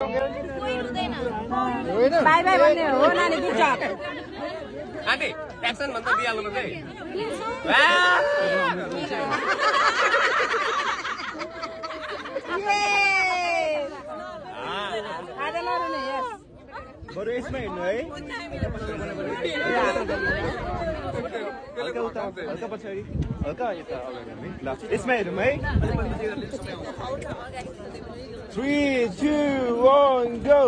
By by भन्ने हो नानी गुड जब आन्टी एक्सन भन्छ दिइहाल्नु न चाहिँ बरु यसमा हिँड्नु है हल्का पछाडि हल्का यता अगाडि ल यसमा हेरौँ है 3 2 1 गो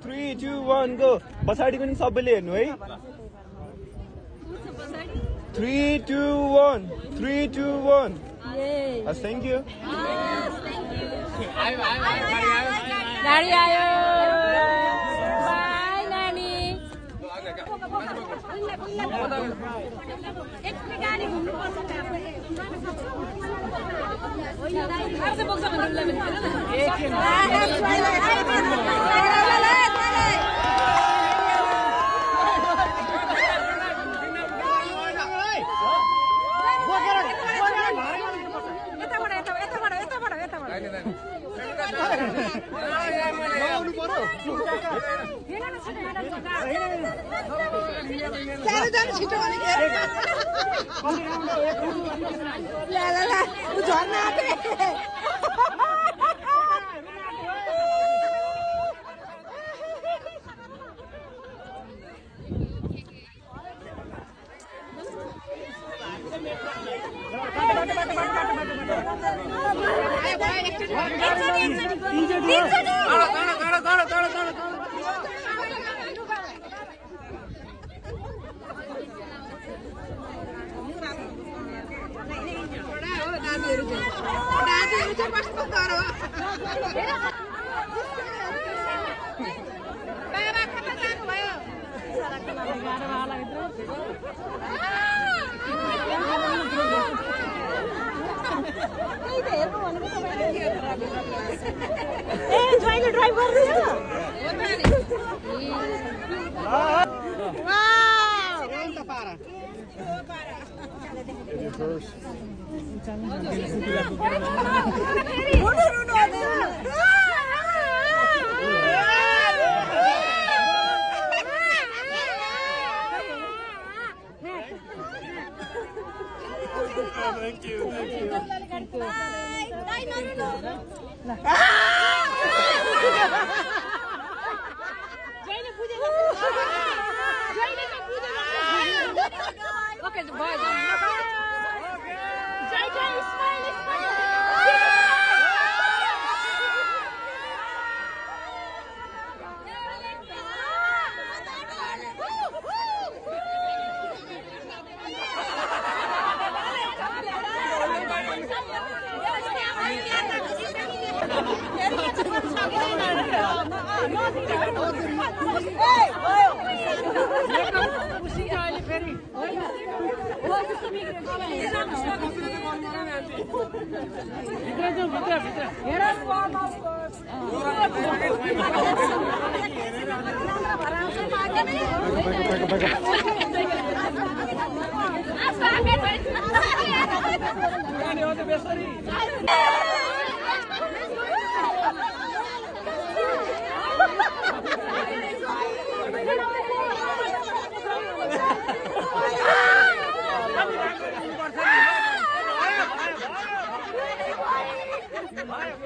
3 2 1 गो पछाडि पनि सबैले हेर्नु है 3 2 1 3 2 1 हस् थ्याङ्क यू गाडी आयो बाई नानी एकचोटि गाडी घुम्नुपर्छ छिटो झर्ना ज्वाइँले ड्राइभ गर्दैन Thank you. Okay, boys. Smile.